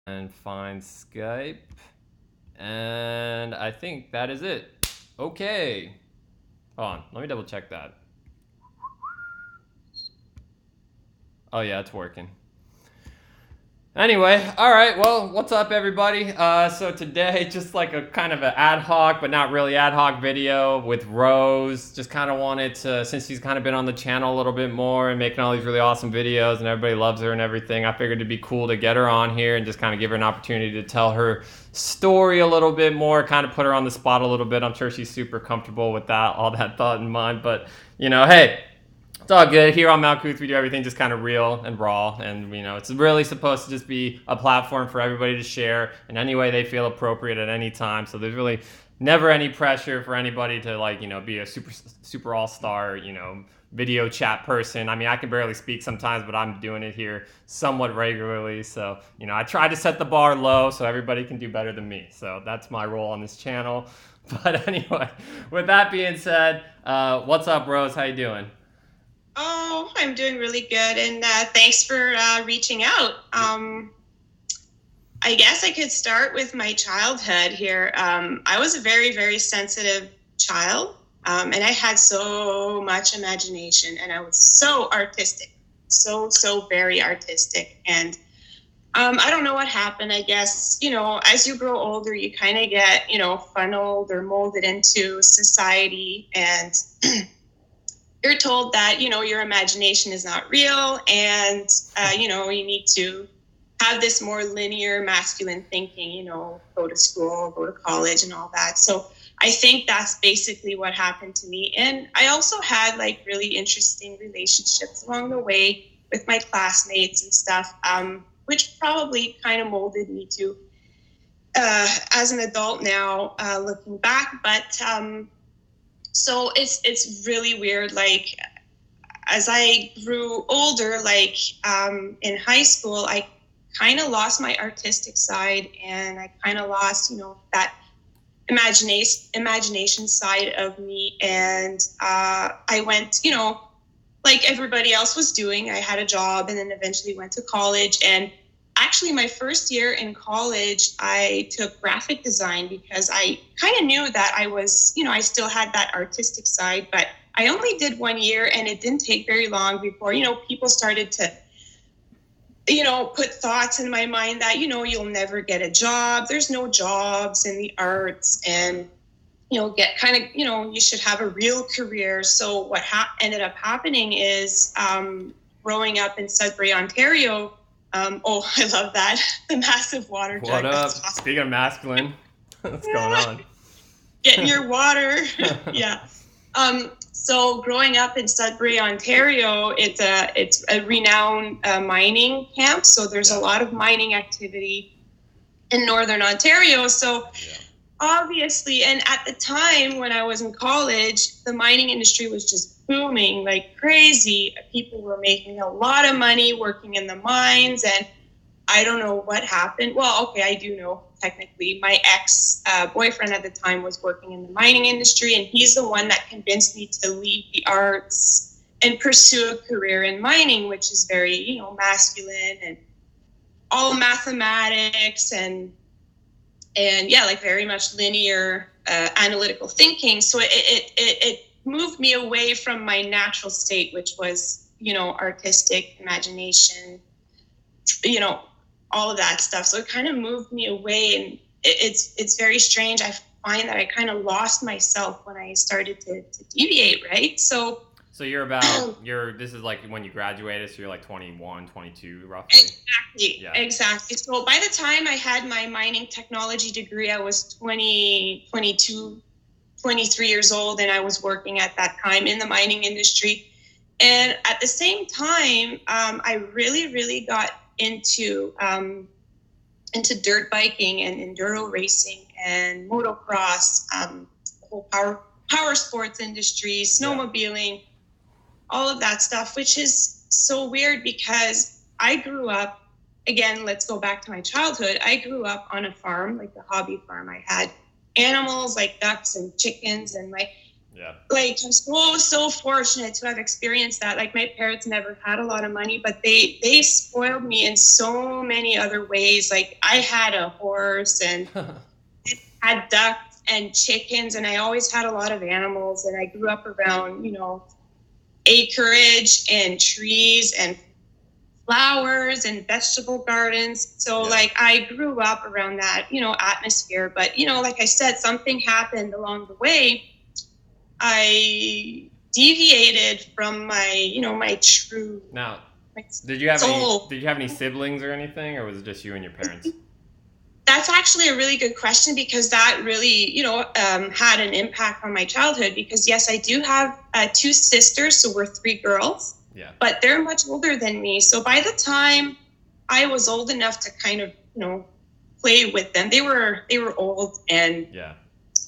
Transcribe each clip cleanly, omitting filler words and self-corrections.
And find Skype. And I think that is it. Okay. Hold on. Let me double check that. Oh, yeah, it's working. Anyway, all right. Well, what's up, everybody? So today, just like a kind of an ad hoc, but not really ad hoc video with Rose. Just kind of wanted to, since she's kind of been on the channel a little bit more and making all these really awesome videos, and everybody loves her and everything. I figured it'd be cool to get her on here and just kind of give her an opportunity to tell her story a little bit more, kind of put her on the spot a little bit. I'm sure she's super comfortable with that, all that thought in mind. But hey. It's all good. Here on Malkuth, we do everything just kind of real and raw. And, it's really supposed to just be a platform for everybody to share in any way they feel appropriate at any time. So there's really never any pressure for anybody to, be a super all-star, video chat person. I mean, I can barely speak sometimes, but I'm doing it here somewhat regularly. So, I try to set the bar low so everybody can do better than me. So that's my role on this channel. But anyway, with that being said, what's up, Rose? How you doing? Oh, I'm doing really good, and thanks for reaching out. I guess I could start with my childhood here. I was a very, very sensitive child, and I had so much imagination, and I was so artistic, so very artistic. And I don't know what happened. I guess, as you grow older, you kind of get, funneled or molded into society, and you're told that, your imagination is not real, and, you need to have this more linear masculine thinking, go to school, go to college and all that. So I think that's basically what happened to me. And I also had like really interesting relationships along the way with my classmates and stuff, which probably kind of molded me to as an adult now, looking back. But so it's really weird. Like, as I grew older, like in high school, I kind of lost my artistic side, and I kind of lost, that imagination side of me. And I went, like everybody else was doing. I had a job, and then eventually went to college. And actually, my first year in college, I took graphic design because I kind of knew that I was, I still had that artistic side, but I only did 1 year, and it didn't take very long before, people started to, put thoughts in my mind that, you'll never get a job. There's no jobs in the arts, and, get kind of, you should have a real career. So what ended up happening is growing up in Sudbury, Ontario. Oh, I love that. The massive water jug. What up? Awesome. Speaking of masculine, what's going on? Getting your water. Yeah. So growing up in Sudbury, Ontario, it's a renowned mining camp. So there's a lot of mining activity in Northern Ontario. So obviously, and at the time when I was in college, the mining industry was just booming like crazy. People were making a lot of money working in the mines, and I don't know what happened. Well, okay, I do know technically. My ex-boyfriend at the time was working in the mining industry, and he's the one that convinced me to leave the arts and pursue a career in mining, which is very, masculine and all mathematics and yeah, like very much linear analytical thinking. So it moved me away from my natural state, which was, artistic imagination, all of that stuff. So it kind of moved me away, and it's very strange. I find that I kind of lost myself when I started to deviate, right? So you're this is like when you graduated, so you're like 21, 22 roughly? Exactly. Yeah. Exactly. So by the time I had my mining technology degree, I was 20, 22, 23 years old, and I was working at that time in the mining industry. And at the same time, I really, really got into dirt biking and enduro racing and motocross, the whole power sports industry, snowmobiling, all of that stuff, which is so weird because I grew up, again, let's go back to my childhood. I grew up on a farm, like a hobby farm. I had animals like ducks and chickens, and Yeah. Like, I'm so fortunate to have experienced that. Like, my parents never had a lot of money, but they spoiled me in so many other ways. Like, I had a horse and had ducks and chickens, and I always had a lot of animals, and I grew up around, acreage and trees and flowers and vegetable gardens. So Yeah. like I grew up around that, atmosphere. But, like I said, something happened along the way. I deviated from my true Now, my did soul. you have any siblings or anything, or was it just you and your parents? That's actually a really good question, because that really, had an impact on my childhood. Because yes, I do have two sisters, so we're three girls, Yeah. but they're much older than me. So by the time I was old enough to kind of, play with them, they were old Yeah.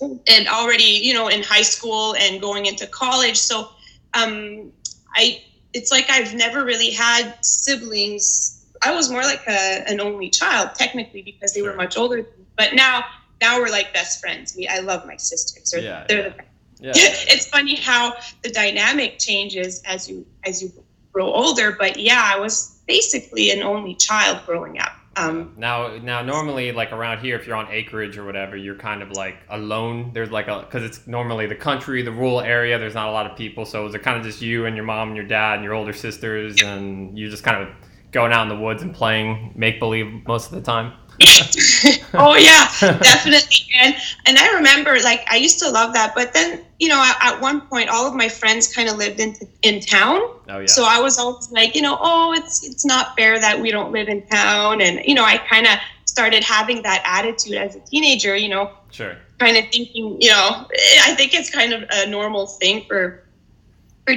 and already, in high school and going into college. So I it's like I've never really had siblings. I was more like an only child technically, because they were Sure. much older than me. But now we're like best friends. I love my sisters. Yeah. They're Yeah. the best. Yeah. It's funny how the dynamic changes as you grow older. But yeah, I was basically an only child growing up. Yeah. Now, normally, like around here, if you're on acreage or whatever, you're kind of like alone. There's like because it's normally the country, the rural area. There's not a lot of people, so it's kind of just you and your mom and your dad and your older sisters, and you just kind of going out in the woods and playing make believe most of the time. Oh yeah, definitely. And I remember, like, I used to love that. But then, at one point, all of my friends kind of lived in town. Oh yeah. So I was always like, oh, it's not fair that we don't live in town. And I kind of started having that attitude as a teenager. Sure. Kind of thinking, I think it's kind of a normal thing for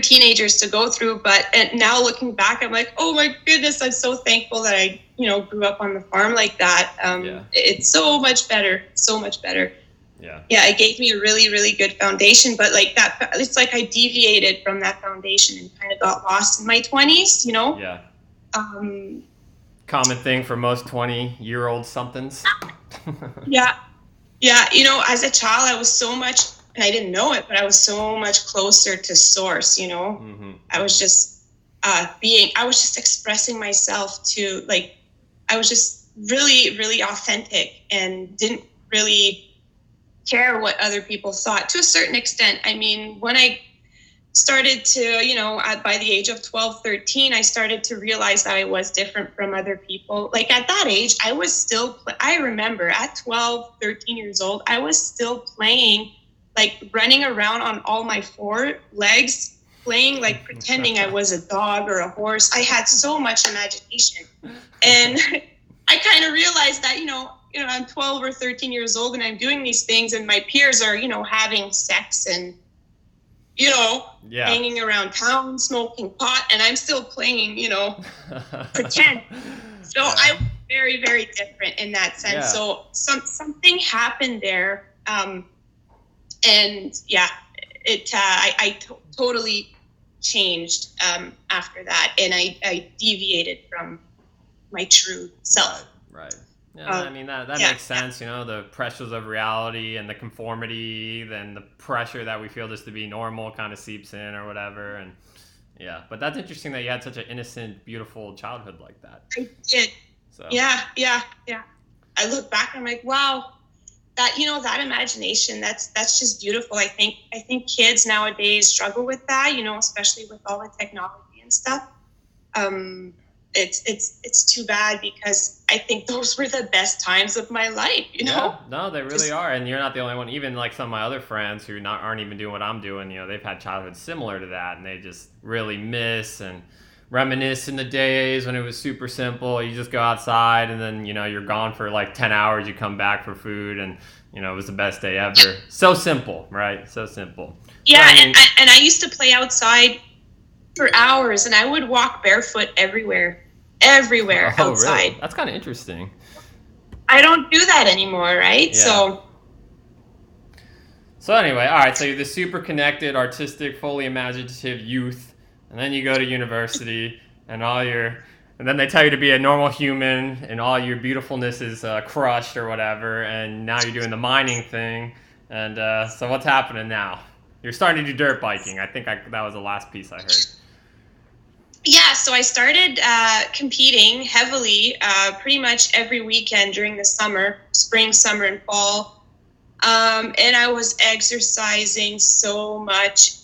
teenagers to go through. But now looking back, I'm like, oh my goodness, I'm so thankful that I grew up on the farm like that. Yeah. It's so much better, so much better. Yeah. Yeah, it gave me a really, really good foundation. But like that, it's like I deviated from that foundation and kind of got lost in my 20s. Yeah. Um, Common thing for most 20-year-old somethings. yeah, yeah. As a child, I was so much, and I didn't know it, but I was so much closer to source. Mm-hmm. I was just I was just expressing myself to, like, I was just really, really authentic and didn't really care what other people thought to a certain extent. I mean, when I started to, by the age of 12, 13, I started to realize that I was different from other people. Like at that age, I was still, I remember at 12, 13 years old, I was still playing, like running around on all my four legs, playing, like pretending I was a dog or a horse. I had so much imagination. And I kind of realized that, I'm 12 or 13 years old and I'm doing these things, and my peers are, having sex and, Yeah. hanging around town, smoking pot, and I'm still playing, pretend. So Yeah. I was very, very different in that sense. Yeah. So something happened there. And yeah, I totally changed after that. And I deviated from my true self. Right. Yeah, I mean that makes sense. The pressures of reality and the conformity, then the pressure that we feel just to be normal kind of seeps in or whatever. And yeah, but that's interesting that you had such an innocent, beautiful childhood like that. I did. So Yeah. I look back and I'm like, wow, that that imagination, that's just beautiful. I think kids nowadays struggle with that, especially with all the technology and stuff. It's too bad, because I think those were the best times of my life, Yeah, no, they really are, and you're not the only one. Even like some of my other friends who aren't even doing what I'm doing, they've had childhoods similar to that, and they just really miss and reminisce in the days when it was super simple. You just go outside, and then you're gone for like 10 hours. You come back for food, and it was the best day ever. So simple, right? So simple. Yeah, so, I mean, and I used to play outside for hours, and I would walk barefoot everywhere outside. Really? That's kind of interesting. I don't do that anymore, right? Yeah. So anyway, all right. So you're the super connected, artistic, fully imaginative youth, and then you go to university, and then they tell you to be a normal human, and all your beautifulness is crushed or whatever, and now you're doing the mining thing, and so what's happening now? You're starting to do dirt biking. I think that was the last piece I heard. Yeah, so I started competing heavily pretty much every weekend during the summer, spring, summer, and fall. And I was exercising so much.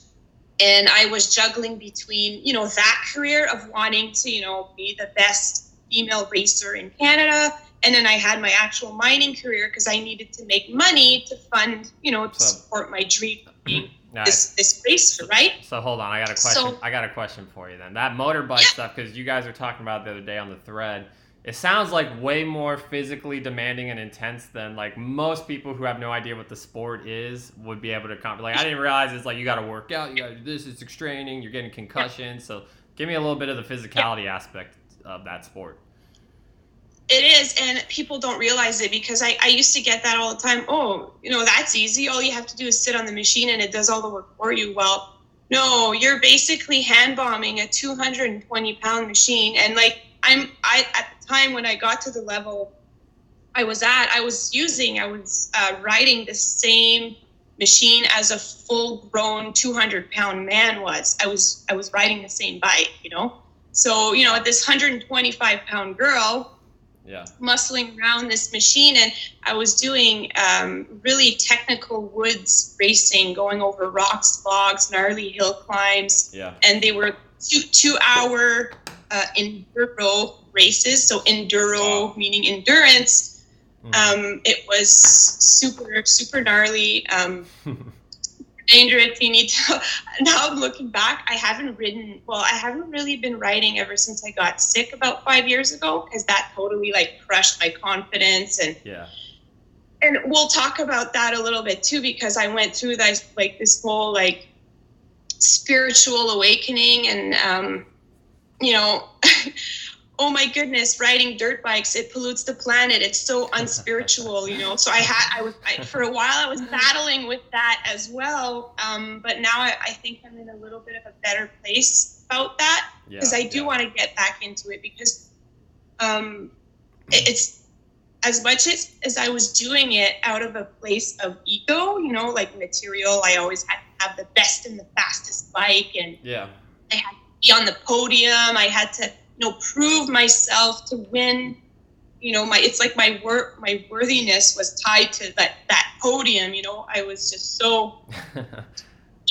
And I was juggling between, that career of wanting to, be the best female racer in Canada. And then I had my actual mining career because I needed to make money to fund, to support my dream of being this racer, right? So hold on, I got a question. I got a question for you then. That motorbike stuff, because you guys were talking about it the other day on the thread. It sounds like way more physically demanding and intense than like most people who have no idea what the sport is would be able to accomplish. Like I didn't realize it's like you got to work out, you got to do this, it's extraining, you're getting concussions. So give me a little bit of the physicality aspect of that sport. It is, and people don't realize it because I used to get that all the time. Oh, that's easy. All you have to do is sit on the machine and it does all the work for you. Well, no, you're basically hand bombing a 220-pound machine. And like I at the time when I got to the level I was riding the same machine as a full-grown 200-pound man was. I was riding the same bike, So, this 125-pound girl muscling around this machine, and I was doing really technical woods racing, going over rocks, bogs, gnarly hill climbs, and they were 2-hour enduro races. So enduro meaning endurance. It was super gnarly, dangerous. You need to. Now I'm looking back, I haven't really been riding ever since I got sick about 5 years ago, because that totally like crushed my confidence. And we'll talk about that a little bit too, because I went through this whole like spiritual awakening, and oh my goodness, riding dirt bikes, it pollutes the planet. It's so unspiritual, So for a while I was battling with that as well. But now I think I'm in a little bit of a better place about that, because I do want to get back into it, because it's as much as I was doing it out of a place of ego, like material. I always had to have the best and the fastest bike, and I had to be on the podium. I had to prove myself to win. It's like my worthiness was tied to that podium. I was just so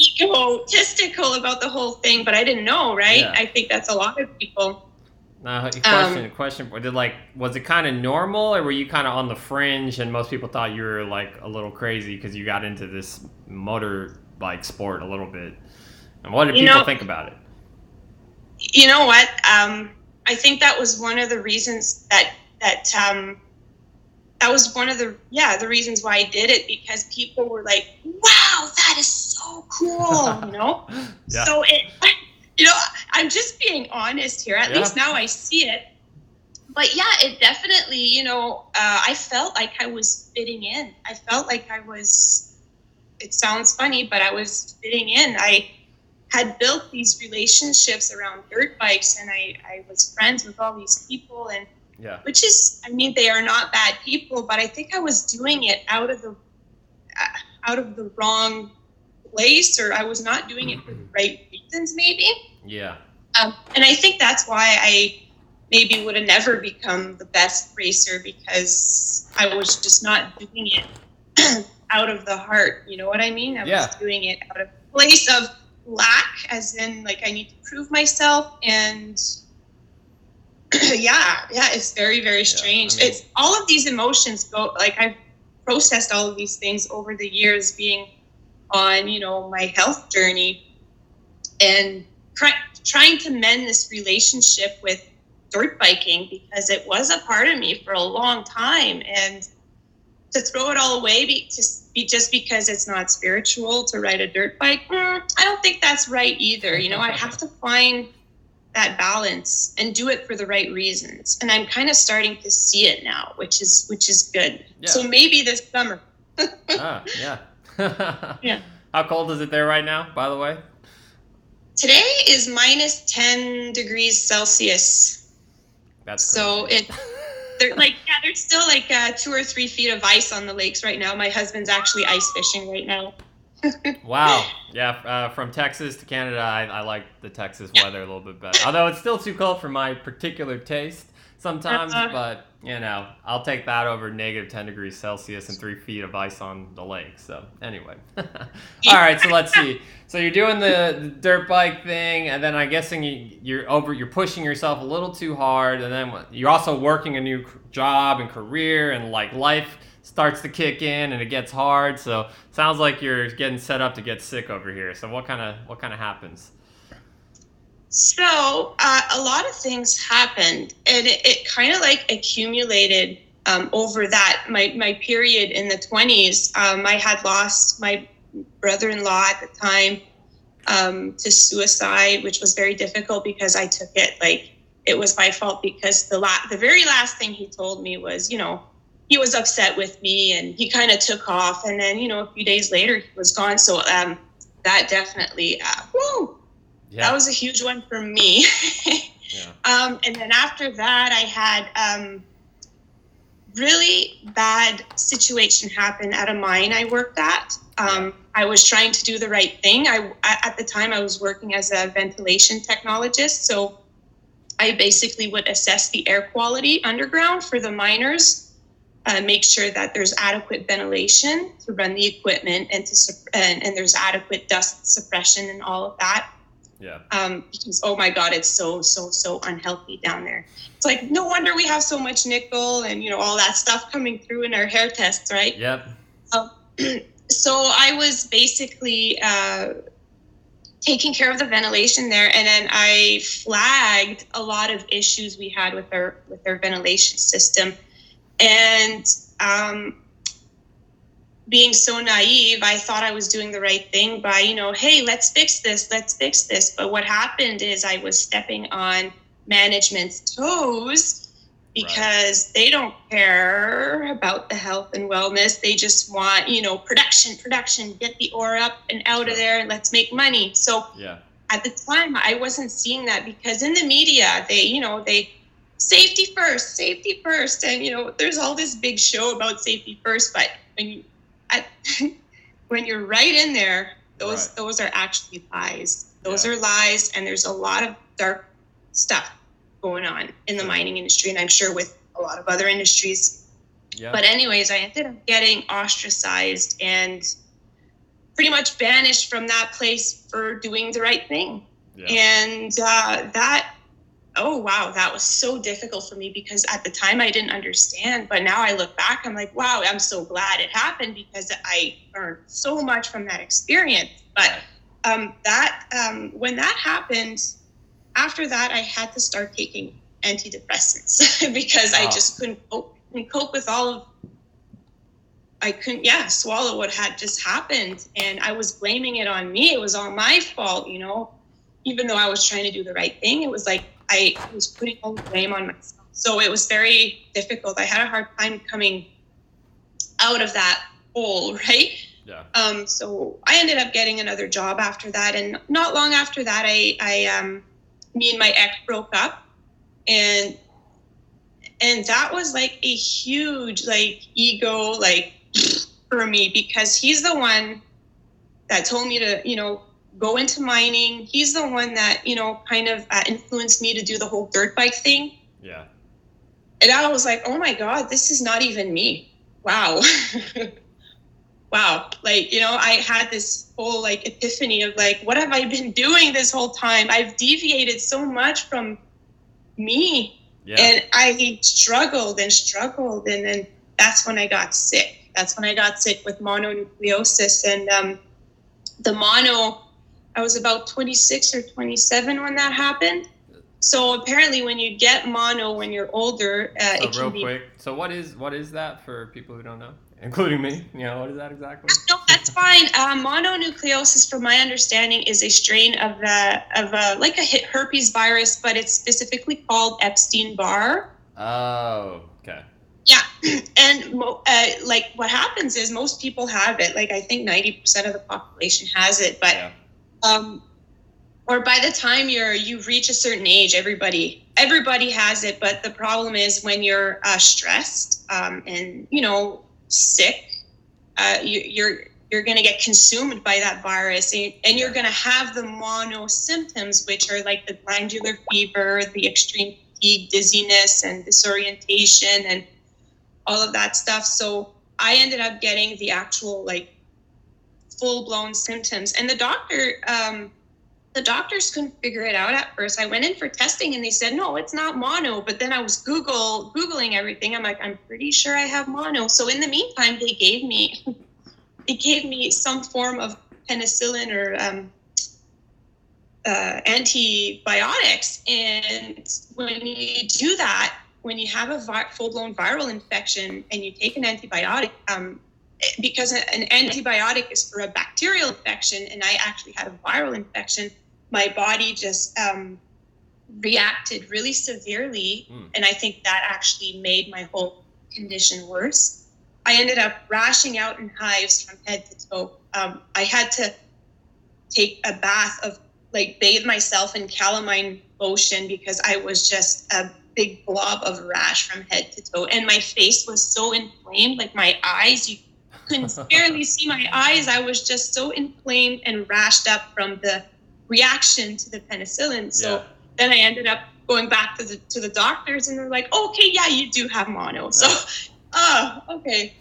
egotistical about the whole thing, but I didn't know, right? I think that's a lot of people. Now, question. Was it kind of normal, or were you kind of on the fringe and most people thought you were like a little crazy because you got into this motorbike sport a little bit? And what did people think about it? You know what? I think that was one of the reasons that was one of the reasons why I did it, because people were like, "Wow, that is so cool," So I'm just being honest here. At least now I see it. But it definitely, I felt like I was fitting in. I felt like I was. It sounds funny, but I was fitting in. I had built these relationships around dirt bikes, and I was friends with all these people, and which is, they are not bad people, but I think I was doing it out of the wrong place, or I was not doing it for the right reasons, maybe. And I think that's why I maybe would have never become the best racer, because I was just not doing it out of the heart. You know what I mean? I was doing it out of a place of lack, as in like I need to prove myself, and it's very, very strange. It's all of these emotions go, like I've processed all of these things over the years, being on my health journey, and trying to mend this relationship with dirt biking, because it was a part of me for a long time, and to throw it all away just because it's not spiritual to ride a dirt bike, I don't think that's right either. I have to find that balance and do it for the right reasons. And I'm kind of starting to see it now, which is good. So maybe this summer. How cold is it there right now, by the way? Today is minus 10 degrees Celsius. That's crazy. So there's still 2 or 3 feet of ice on the lakes right now. My husband's actually ice fishing right now. Wow. Yeah. From Texas to Canada, I like the Texas weather a little bit better. Although it's still too cold for my particular taste sometimes, Uh, but I'll take that over negative 10 degrees Celsius and 3 feet of ice on the lake. So anyway, all right. So let's see. So you're doing the dirt bike thing, and then I'm guessing you're pushing yourself a little too hard, and then you're also working a new job and career, and like life starts to kick in and it gets hard. So sounds like you're getting set up to get sick over here. So what kind of happens? so a lot of things happened, and it kind of like accumulated over that my period in the 20s. I had lost my brother-in-law at the time to suicide, which was very difficult because I took it like it was my fault, because the very last thing he told me was, he was upset with me and he kind of took off, and then a few days later he was gone. So that definitely that Yeah. was a huge one for me. Yeah. And then after that I had really bad situation happen at a mine I worked at. I was trying to do the right thing. At the time I was working as a ventilation technologist, so I basically would assess the air quality underground for the miners, make sure that there's adequate ventilation to run the equipment, and there's adequate dust suppression and all of that. Yeah. Because oh my God, it's so unhealthy down there. It's like no wonder we have so much nickel and all that stuff coming through in our hair tests, right? Yep. Um, so I was basically taking care of the ventilation there, and then I flagged a lot of issues we had with our ventilation system, and being so naive, I thought I was doing the right thing by, hey, let's fix this. But what happened is I was stepping on management's toes, because they don't care about the health and wellness. They just want, production, get the ore up and out of there and let's make money. So at the time I wasn't seeing that, because in the media, they safety first. And, there's all this big show about safety first, but when you're right in there, those are actually lies. Those are lies, and there's a lot of dark stuff going on in the mining industry, and I'm sure with a lot of other industries. But anyways, I ended up getting ostracized and pretty much banished from that place for doing the right thing. And that was so difficult for me, because at the time I didn't understand, but now I look back, I'm like, wow, I'm so glad it happened, because I learned so much from that experience. But when that happened, after that I had to start taking antidepressants because I just couldn't cope with all of, I couldn't swallow what had just happened, and I was blaming it on me. It was all my fault, even though I was trying to do the right thing. It was like I was putting all the blame on myself. So it was very difficult. I had a hard time coming out of that hole, right? Yeah. So I ended up getting another job after that, and not long after that, me and my ex broke up, and that was like a huge ego for me, because he's the one that told me to go into mining. He's the one that kind of influenced me to do the whole dirt bike thing. Yeah. And I was like, oh my God, this is not even me. Wow. Wow. I had this whole epiphany of what have I been doing this whole time? I've deviated so much from me. Yeah. And I struggled, and then that's when I got sick. That's when I got sick with mononucleosis. And the mono, I was about 26 or 27 when that happened. So apparently when you get mono when you're older, it can be... quick. So what is that for people who don't know? Including me, what is that exactly? No, that's fine. Mononucleosis, from my understanding, is a strain of a herpes virus, but it's specifically called Epstein-Barr. Oh, okay. Yeah, and what happens is most people have it. I think 90% of the population has it, but or by the time you reach a certain age, everybody has it. But the problem is when you're stressed and sick, you're going to get consumed by that virus, and you're Yeah. going to have the mono symptoms, which are like the glandular fever, the extreme fatigue, dizziness, and disorientation, and all of that stuff. So I ended up getting the actual like full-blown symptoms, and the doctors couldn't figure it out at first. I went in for testing and they said, no, it's not mono. But then I was Googling everything. I'm like, I'm pretty sure I have mono. So in the meantime, they gave me some form of penicillin or antibiotics. And when you do that, when you have a full-blown viral infection and you take an antibiotic, because an antibiotic is for a bacterial infection, and I actually had a viral infection, my body just reacted really severely. And I think that actually made my whole condition worse. I ended up rashing out in hives from head to toe. I had to take a bath of, like, bathe myself in calamine lotion because I was just a big blob of rash from head to toe. And my face was so inflamed, like my eyes, you couldn't barely see my eyes. I was just so inflamed and rashed up from the reaction to the penicillin. So then I ended up going back to the doctors, and they're like, okay, yeah, you do have mono. So, okay.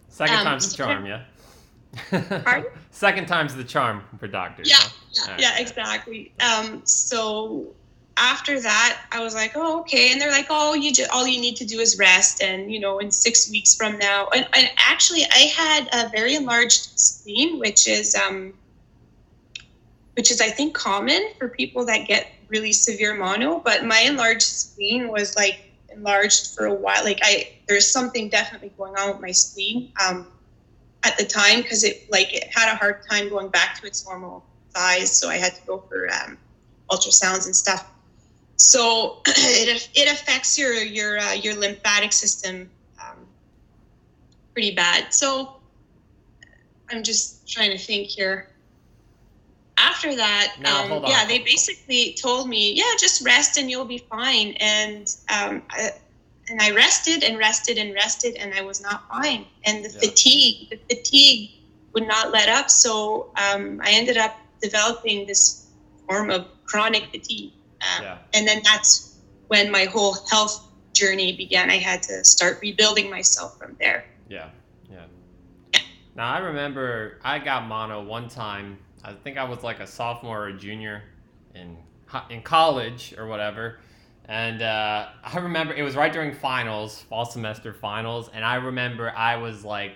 Second time's the charm, yeah? Pardon? Second time's the charm for doctors. Yeah, huh? yeah, exactly. So after that, I was like, oh, okay. And they're like, oh, all you need to do is rest. And, in 6 weeks from now. And actually, I had a very enlarged spleen, which is I think common for people that get really severe mono. But my enlarged spleen was like enlarged for a while. Like there's something definitely going on with my spleen at the time, because it had a hard time going back to its normal size. So I had to go for ultrasounds and stuff. So it affects your lymphatic system pretty bad. So I'm just trying to think here. After that, they basically told me, just rest and you'll be fine. And I rested and rested and rested, and I was not fine. And the fatigue would not let up. So I ended up developing this form of chronic fatigue. And then that's when my whole health journey began. I had to start rebuilding myself from there. Yeah. Now, I remember I got mono one time. I think I was like a sophomore or a junior in college or whatever. And I remember it was right during finals, fall semester finals. And I remember I was like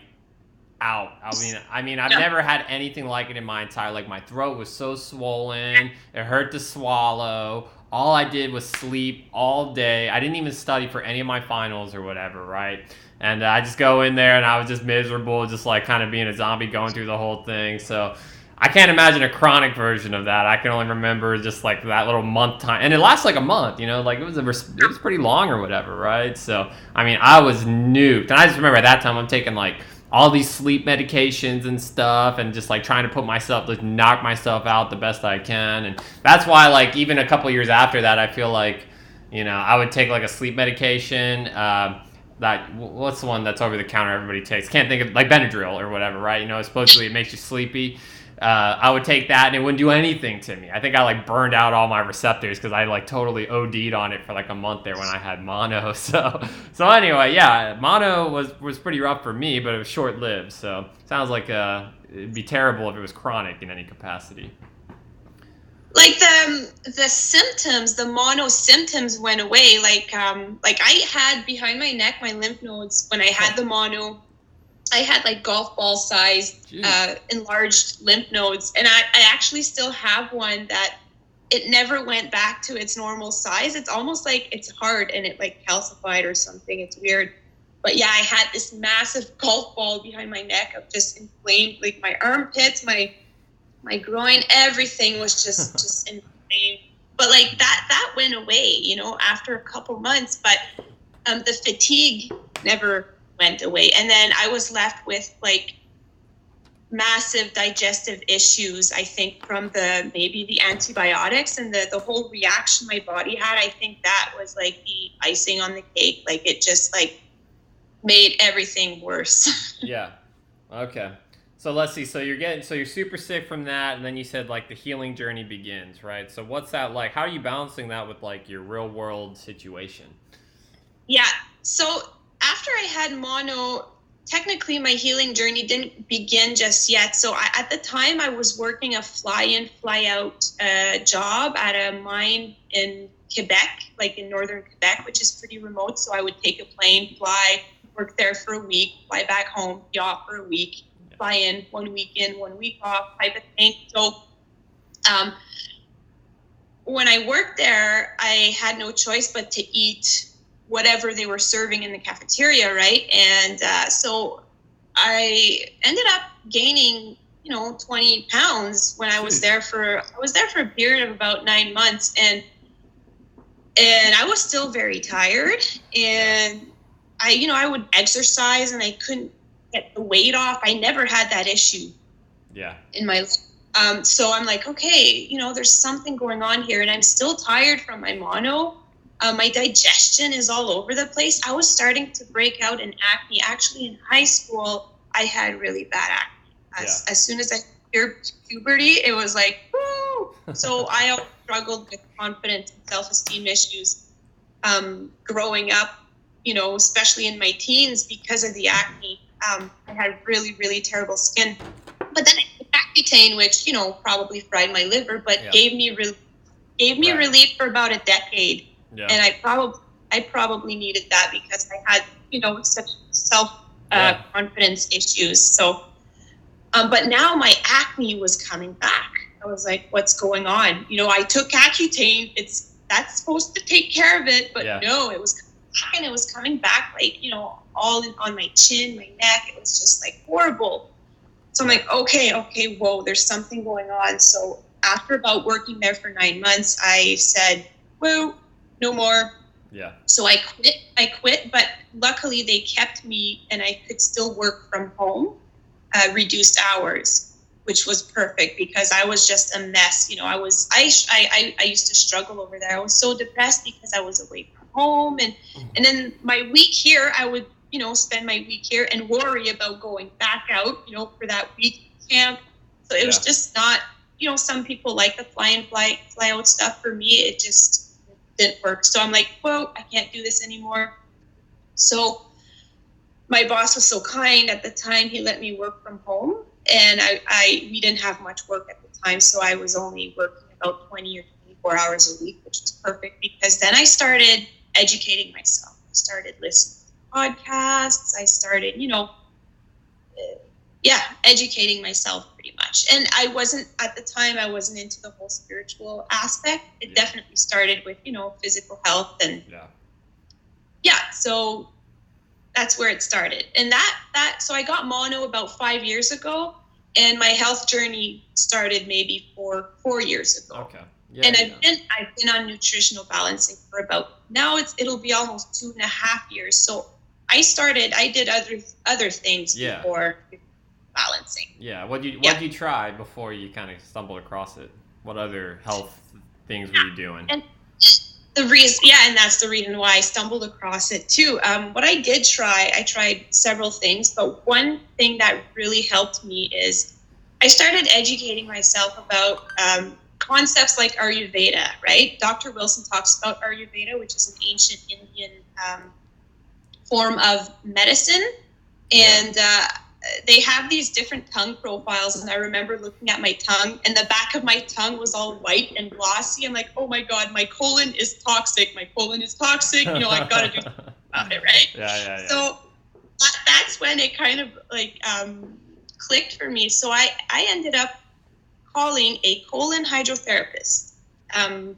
out. I mean, I've never had anything like it in my entire life. My throat was so swollen. It hurt to swallow. All I did was sleep all day. I didn't even study for any of my finals or whatever, right? And I just go in there and I was just miserable, just like kind of being a zombie going through the whole thing. So I can't imagine a chronic version of that. I can only remember just like that little month time, and it lasts like a month. Like it was pretty long or whatever, right? So I mean, I was nuked, and I just remember at that time I'm taking like all these sleep medications and stuff, and just like trying to knock myself out the best I can. And that's why, like, even a couple years after that, I feel like, I would take like a sleep medication. What's the one that's over the counter everybody takes? Can't think of, like, Benadryl or whatever, right? Supposedly it makes you sleepy. I would take that and it wouldn't do anything to me. I think I like burned out all my receptors because I like totally OD'd on it for like a month there when I had mono. So anyway, yeah, mono was pretty rough for me, but it was short lived. So sounds like it'd be terrible if it was chronic in any capacity. Like the symptoms, the mono symptoms went away. Like I had behind my neck, my lymph nodes, when I had the mono, I had like golf ball sized enlarged lymph nodes. And I actually still have one that it never went back to its normal size. It's almost like it's hard and it like calcified or something. It's weird. But yeah, I had this massive golf ball behind my neck of just inflamed, like my armpits, my groin, everything was just inflamed. But like that went away, after a couple months. But the fatigue never went away. And then I was left with like massive digestive issues, I think, from maybe the antibiotics and the whole reaction my body had. I think that was like the icing on the cake. Like it just like made everything worse. Yeah. Okay. So let's see. So you're super sick from that, and then you said like the healing journey begins, right? So what's that like? How are you balancing that with like your real world situation? Yeah. So after I had mono, technically my healing journey didn't begin just yet. So at the time, I was working a fly-in, fly-out job at a mine in Quebec, like in northern Quebec, which is pretty remote. So I would take a plane, fly, work there for a week, fly back home, be off for a week, fly in 1 week in, 1 week off type of thing. So um, when I worked there, I had no choice but to eat whatever they were serving in the cafeteria, right? And so I ended up gaining, 20 pounds when I was there for a period of about 9 months, and I was still very tired, and I would exercise and I couldn't get the weight off. I never had that issue in my life. So I'm like, okay, there's something going on here, and I'm still tired from my mono. My digestion is all over the place. I was starting to break out in acne. Actually, in high school, I had really bad acne. As soon as I hit puberty, it was like, woo! So I always struggled with confidence and self-esteem issues growing up, especially in my teens because of the acne. I had really, really terrible skin. But then I took Accutane, which probably fried my liver, but gave me relief for about a decade. Yeah. And I probably needed that because I had such self confidence issues. So, but now my acne was coming back. I was like, what's going on? I took Accutane. That's supposed to take care of it, but no, it was coming back, and it was coming back like all on my chin, my neck. It was just like horrible. So I'm like, okay, whoa, there's something going on. So after about working there for 9 months, I said, whoa, no more. Yeah. So I quit, but luckily they kept me and I could still work from home, reduced hours, which was perfect because I was just a mess. I used to struggle over there. I was so depressed because I was away from home. And then my week here, I would spend my week here and worry about going back out, for that week camp. So it was just not, some people like the fly out stuff. For me, it just didn't work. So I'm like, whoa, I can't do this anymore. So my boss was so kind at the time. He let me work from home, and we didn't have much work at the time. So I was only working about 20 or 24 hours a week, which was perfect because then I started educating myself. I started listening podcasts. I started, educating myself pretty much. And at the time, I wasn't into the whole spiritual aspect. It definitely started with, physical health and so that's where it started. And so I got mono about 5 years ago, and my health journey started maybe 4 years ago. Okay. Yeah, and I've been on nutritional balancing for about, now it'll be almost 2.5 years. So I did other things before balancing. Yeah. What did you try before you kind of stumbled across it? What other health things were you doing? And and that's the reason why I stumbled across it too. What I tried several things, but one thing that really helped me is I started educating myself about concepts like Ayurveda, right? Dr. Wilson talks about Ayurveda, which is an ancient Indian form of medicine. And they have these different tongue profiles. And I remember looking at my tongue, and the back of my tongue was all white and glossy. I'm like, oh my God, my colon is toxic. My colon is toxic. I've got to do something about it, right? Yeah. So that's when it kind of like clicked for me. So I ended up calling a colon hydrotherapist. And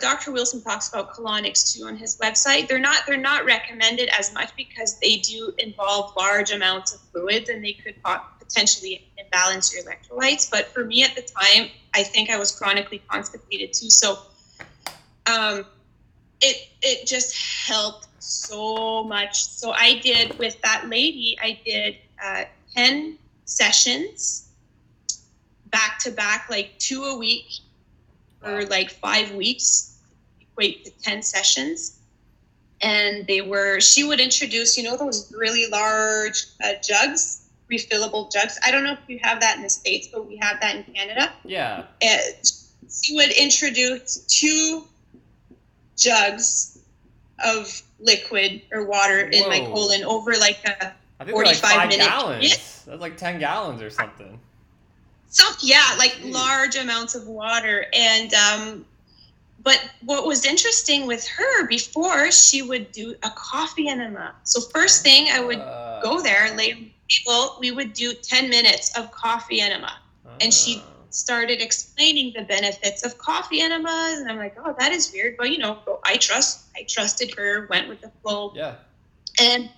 Dr. Wilson talks about colonics too on his website. They're not recommended as much because they do involve large amounts of fluids, and they could potentially imbalance your electrolytes. But for me at the time, I think I was chronically constipated too. So it just helped so much. So I did, with that lady, 10 sessions back to back, like 2 a week for like 5 weeks, equate to 10 sessions. And she would introduce, those really large jugs, refillable jugs. I don't know if you have that in the States, but we have that in Canada. Yeah. She would introduce 2 jugs of liquid or water in my colon over like a I think 45 minute gallons. Period. That's like 10 gallons or something. So yeah, like large amounts of water. And but what was interesting with her, before she would do a coffee enema. So first thing, I would go there, lay on the table, we would do 10 minutes of coffee enema. And she started explaining the benefits of coffee enemas, and I'm like, oh, that is weird, but I trusted her, went with the flow. Yeah. And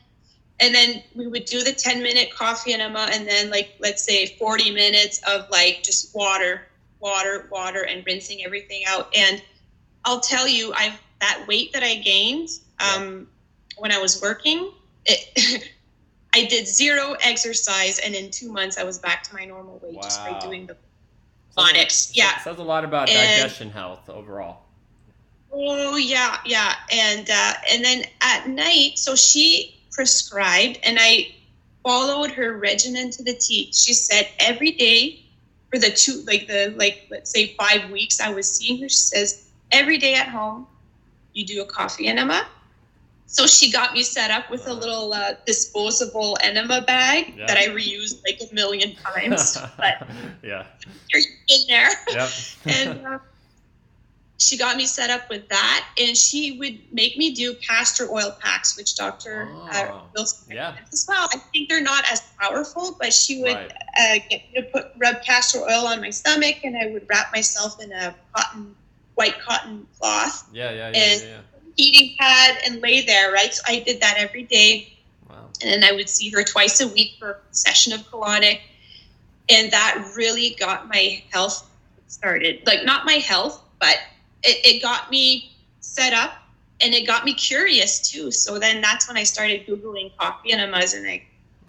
then we would do the 10-minute coffee enema, and then like, let's say 40 minutes of like just water, and rinsing everything out. And I'll tell you, that weight that I gained when I was working, I did 0 exercise, and in 2 months I was back to my normal weight just by doing the phonics. Yeah. Says a lot about digestion health overall. Oh yeah. And then at night, so she prescribed, and I followed her regimen to the T. She said every day for let's say 5 weeks I was seeing her, she says every day at home you do a coffee enema. So she got me set up with a little disposable enema bag that I reused like a million times. But yeah, you're in there. Yep. And she got me set up with that, and she would make me do castor oil packs, which Dr. Wilson as well. I think they're not as powerful, but she would get me to rub castor oil on my stomach, and I would wrap myself in a white cotton cloth. Yeah. Heating pad and lay there, right? So I did that every day. Wow. And then I would see her twice a week for a session of colonic. And that really got my health started. Like, not my health, but it got me set up, and it got me curious too. So then that's when I started Googling coffee enemas, and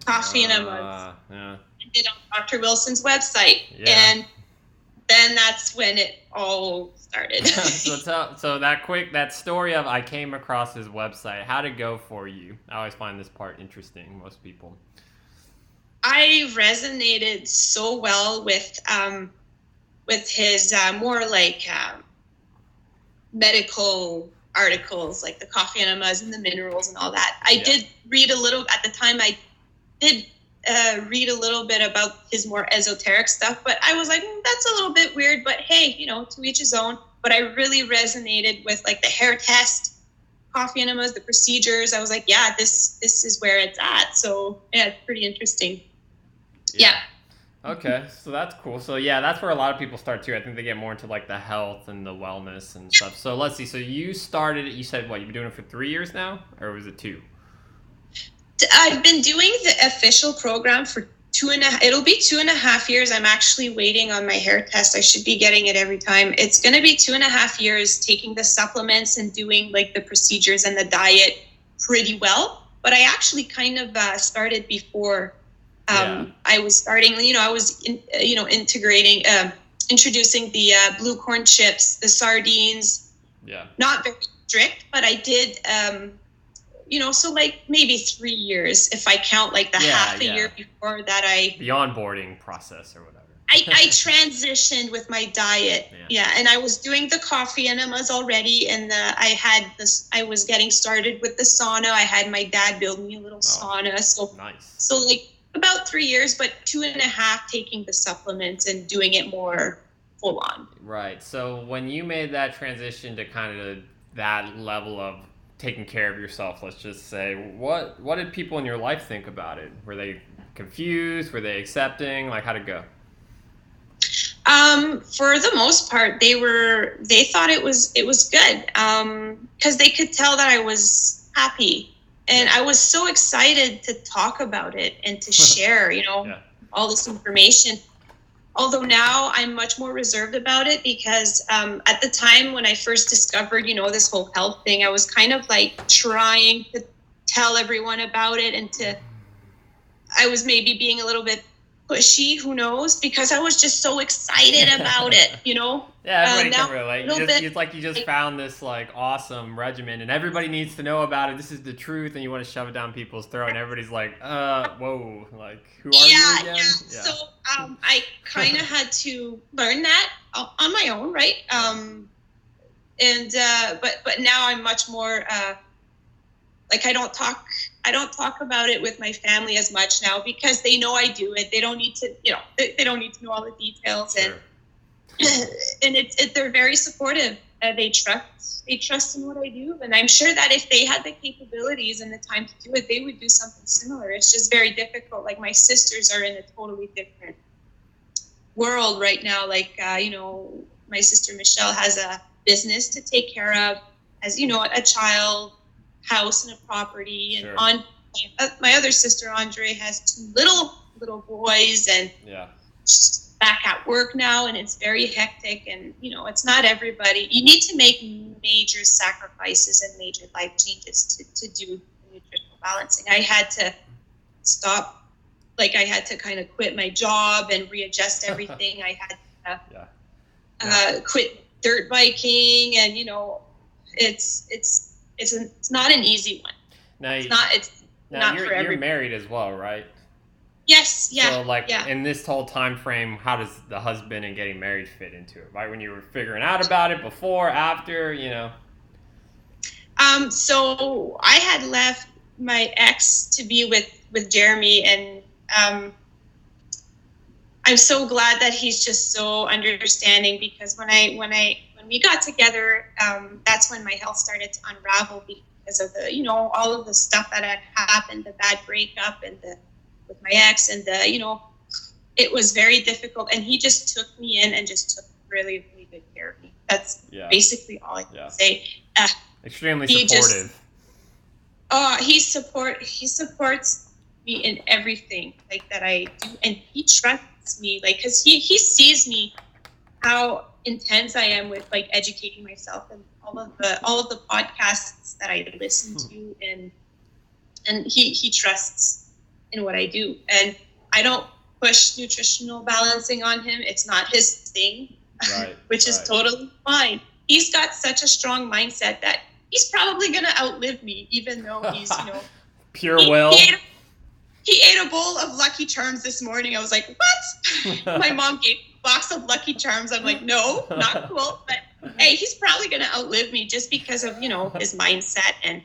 coffee enemas. Yeah. I did on Dr. Wilson's website. Yeah. And then that's when it all started. So that story of I came across his website, how'd it go for you? I always find this part interesting, most people. I resonated so well with his more like medical articles, like the coffee enemas and the minerals and all that. I did read a little at the time. I did read a little bit about his more esoteric stuff, but I was like, that's a little bit weird, but hey, to each his own. But I really resonated with like the hair test, coffee enemas, the procedures. I was like, yeah, this is where it's at. So yeah, it's pretty interesting. Yeah. Okay, so that's cool. So yeah, that's where a lot of people start too. I think they get more into like the health and the wellness and stuff. So let's see. So you started it, you said what, you've been doing it for 3 years now, or was it 2? I've been doing the official program for 2.5. It'll be 2.5 years. I'm actually waiting on my hair test. I should be getting it every time. It's going to be 2.5 years taking the supplements and doing like the procedures and the diet pretty well. But I actually kind of started before. I was starting. I was integrating, introducing the blue corn chips, the sardines. Yeah. Not very strict, but I did. So like maybe 3 years if I count like the half a year before that the onboarding process or whatever. I transitioned with my diet. Yeah. And I was doing the coffee enemas already, and I was getting started with the sauna. I had my dad build me a little sauna. So nice. So like about 3 years, but 2.5 taking the supplements and doing it more full on. Right. So when you made that transition to kind of that level of taking care of yourself, let's just say, what did people in your life think about it? Were they confused? Were they accepting? Like, how'd it go? For the most part, they thought it was good. Cause they could tell that I was happy, and I was so excited to talk about it and to share, all this information. Although now I'm much more reserved about it, because at the time when I first discovered, this whole health thing, I was kind of like trying to tell everyone about it, and I was maybe being a little bit pushy, who knows, because I was just so excited about it, Yeah, everybody Now can relate. a little bit. It's like you just Like, found this like awesome regimen, and everybody needs to know about it. This is the truth, and you want to shove it down people's throat, and everybody's like, whoa, like, who are you yeah, again? yeah. Yeah, So I kind of had to learn that on my own, right? yeah, And but now I'm much more like I don't talk about it with my family as much now because they know I do it. They don't need to, they don't need to know all the details. sure. And they're very supportive. They trust in what I do, and I'm sure that if they had the capabilities and the time to do it, they would do something similar. It's just very difficult. Like my sisters are in a totally different world right now. Like my sister Michelle has a business to take care of, has a child, house, and a property, and Sure. on my other sister Andre has two little boys, and Yeah, she's back at work now, and it's very hectic. And it's not everybody. You need to make major sacrifices and major life changes to do nutritional balancing. I had to stop. Like I had to kind of quit my job and readjust everything. I had to quit dirt biking, and it's not an easy one. now It's not for you're everybody. married as well, right? Yes, yeah. So like Yeah. in this whole time frame, how does the husband and getting married fit into it? Right when you were figuring out about it, before, after, So I had left my ex to be with Jeremy, and I'm so glad that he's just so understanding, because when we got together, that's when my health started to unravel because of the all of the stuff that had happened, the bad breakup, and with my ex, and it was very difficult. And he just took me in and just took really, really good care of me. That's basically all I can say. Extremely supportive. He supports me in everything like that I do, and he trusts me, like, because he sees me how intense I am with like educating myself, and all of the podcasts that I listen to, and he trusts in what I do. And I don't push nutritional balancing on him. It's not his thing, right, which is totally fine. He's got such a strong mindset that he's probably going to outlive me, even though he's, pure will. He ate a bowl of Lucky Charms this morning. I was like, what? My mom gave me a box of Lucky Charms. I'm like, no, not cool. But hey, he's probably going to outlive me just because of, his mindset. And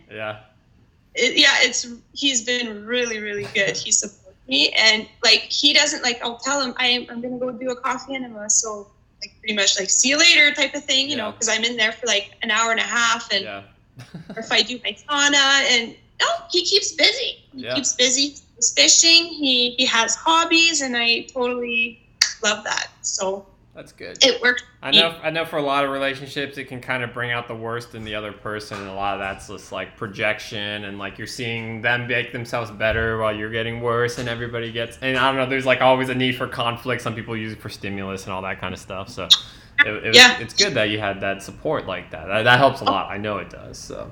he's been really, really good. He supports me. And like, he doesn't, like, I'll tell him I'm going to go do a coffee enema. So like pretty much like, see you later type of thing, because I'm in there for like an hour and a half. And or if I do my sauna, and no, he keeps busy. He keeps busy. He's fishing. He has hobbies, and I totally love that. So that's good. It works. I know for a lot of relationships, it can kind of bring out the worst in the other person, and a lot of that's just like projection, and like you're seeing them make themselves better while you're getting worse, and everybody gets. And I don't know. There's like always a need for conflict. Some people use it for stimulus and all that kind of stuff. So it's good that you had that support like that. That helps a lot. I know it does. So.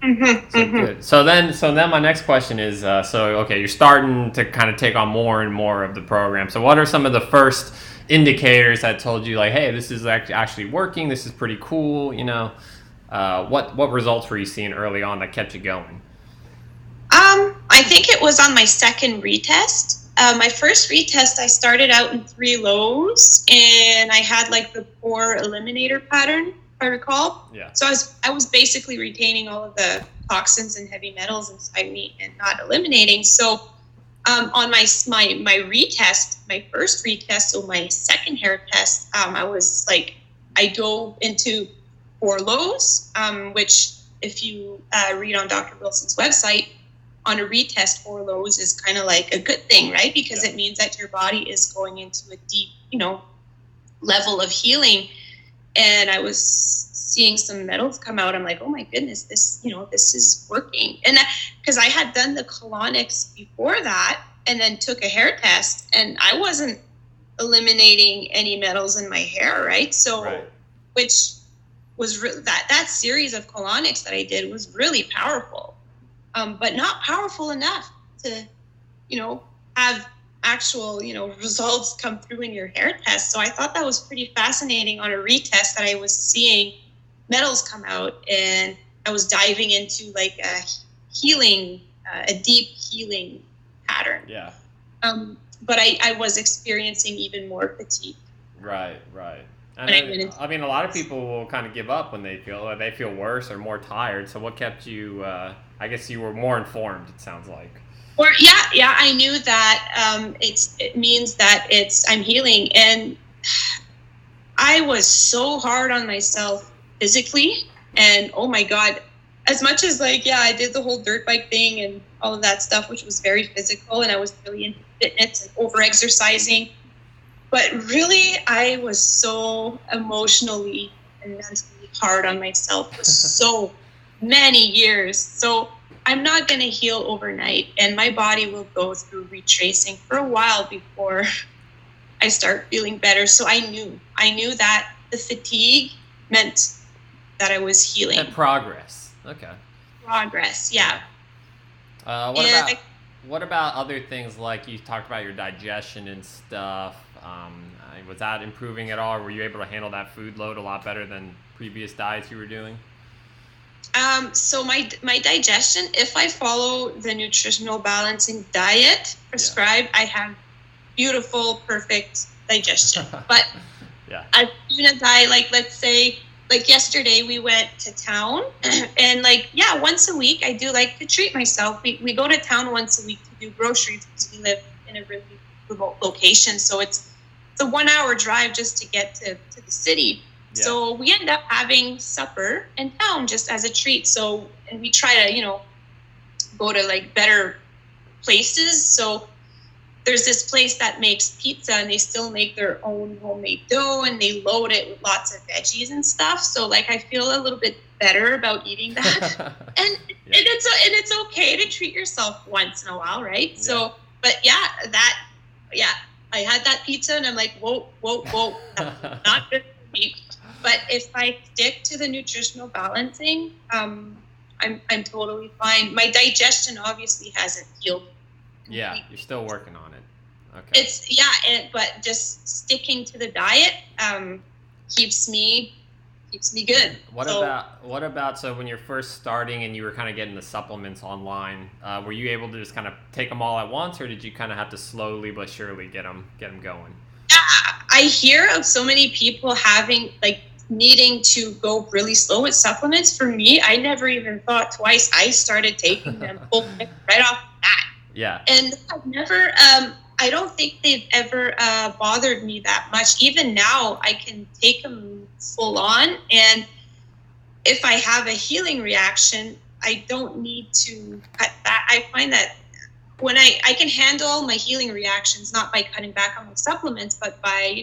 Good. So then my next question is, okay, you're starting to kind of take on more and more of the program. So what are some of the first indicators that told you like, hey, this is actually working, this is pretty cool, what results were you seeing early on that kept you going? I think it was on my second retest. My first retest, I started out in 3 lows, and I had like the 4 eliminator pattern, if I recall. Yeah. So I was basically retaining all of the toxins and heavy metals inside me and not eliminating. So on my retest, my first retest, so my second hair test, I was like, I dove into 4 lows, which if you read on Dr. Wilson's website, on a retest, 4 lows is kind of like a good thing, right? Because it means that your body is going into a deep, level of healing. And I was seeing some metals come out. I'm like, oh my goodness, this is working. And because I had done the colonics before that, and then took a hair test, and I wasn't eliminating any metals in my hair, right? So, which was that series of colonics that I did was really powerful, but not powerful enough to, have. actual, results come through in your hair test. So I thought that was pretty fascinating on a retest that I was seeing metals come out, and I was diving into like a deep healing pattern. Yeah. But I was experiencing even more fatigue. Right. And I mean, a lot of people will kind of give up when they feel worse or more tired. So what kept you? I guess you were more informed. It sounds like. Or yeah, I knew that it means that I'm healing, and I was so hard on myself physically, and oh my God, as much as I did the whole dirt bike thing and all of that stuff, which was very physical, and I was really into fitness and over exercising. But really, I was so emotionally and mentally hard on myself for so many years. So I'm not going to heal overnight, and my body will go through retracing for a while before I start feeling better. So I knew that the fatigue meant that I was healing. And progress. Okay. Progress, yeah. What about other things, like you talked about your digestion and stuff? Was that improving at all? Or were you able to handle that food load a lot better than previous diets you were doing? So my digestion, if I follow the nutritional balancing diet prescribed, I have beautiful, perfect digestion. But as soon as let's say, yesterday we went to town, and once a week I do like to treat myself. We go to town once a week to do groceries because we live in a really remote location. So it's a 1 hour drive just to get to the city. Yeah. So we end up having supper in town just as a treat. So, and we try to, go to better places. So there's this place that makes pizza, and they still make their own homemade dough, and they load it with lots of veggies and stuff. So I feel a little bit better about eating that. and it's okay to treat yourself once in a while, right? Yeah. So, but I had that pizza, and I'm like, whoa, not good for me. But if I stick to the nutritional balancing, I'm totally fine. My digestion obviously hasn't healed. Yeah, you're still working on it. Okay. But just sticking to the diet keeps me good. What about so when you're first starting and you were kind of getting the supplements online, were you able to just kind of take them all at once, or did you kind of have to slowly but surely get them going? Yeah, I hear of so many people having needing to go really slow with supplements. For me, I never even thought twice. I started taking them right off the bat. Yeah. And I've never, I don't think they've ever bothered me that much. Even now, I can take them full on. And if I have a healing reaction, I don't need to cut back. I find that when I can handle my healing reactions, not by cutting back on my supplements, but by,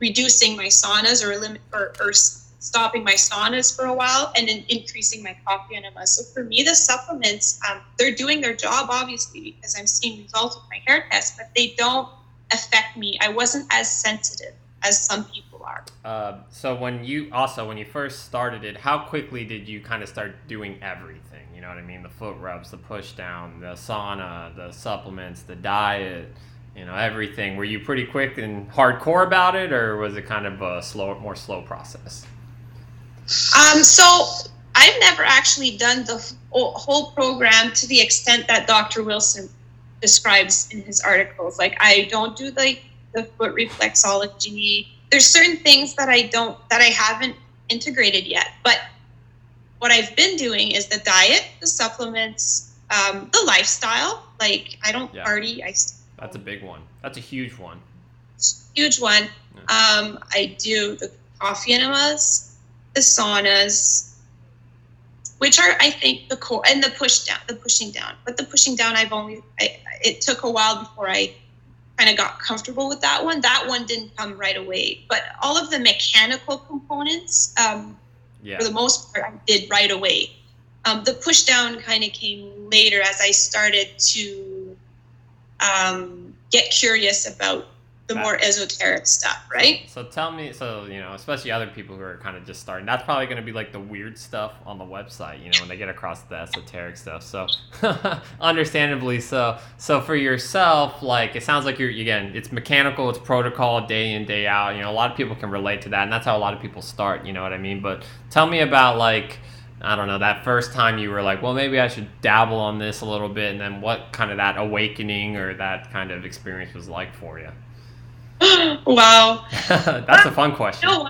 reducing my saunas or stopping my saunas for a while, and then increasing my coffee enemas. So for me, the supplements, they're doing their job, obviously, because I'm seeing results with my hair test, but they don't affect me. I wasn't as sensitive as some people are. So when you first started it, how quickly did you kind of start doing everything? You know what I mean? The foot rubs, the push down, the sauna, the supplements, the diet, everything. Were you pretty quick and hardcore about it, or was it kind of a more slow process? So I've never actually done the whole program to the extent that Dr. Wilson describes in his articles. I don't do the foot reflexology. There's certain things that I haven't integrated yet. But what I've been doing is the diet, the supplements, the lifestyle. I don't party. That's a big one. That's a huge one. Huge one. Yeah. I do the coffee enemas, the saunas, which are, I think, the core, and the pushing down. But the pushing down, it took a while before I kind of got comfortable with that one. That one didn't come right away. But all of the mechanical components, for the most part, I did right away. The push down kind of came later as I started to get curious about the more esoteric stuff, right? So tell me, so, you know, especially other people who are kind of just starting, that's probably going to be like the weird stuff on the website, you know, when they get across the esoteric stuff. So understandably so. So for yourself, like, it sounds like you're, again, it's mechanical, it's protocol, day in, day out. You know, a lot of people can relate to that, and that's how a lot of people start, you know what I mean? But tell me about, like, I don't know, that first time you were like, well, maybe I should dabble on this a little bit, and then what kind of that awakening or that kind of experience was like for you. Wow. That's a fun question. No,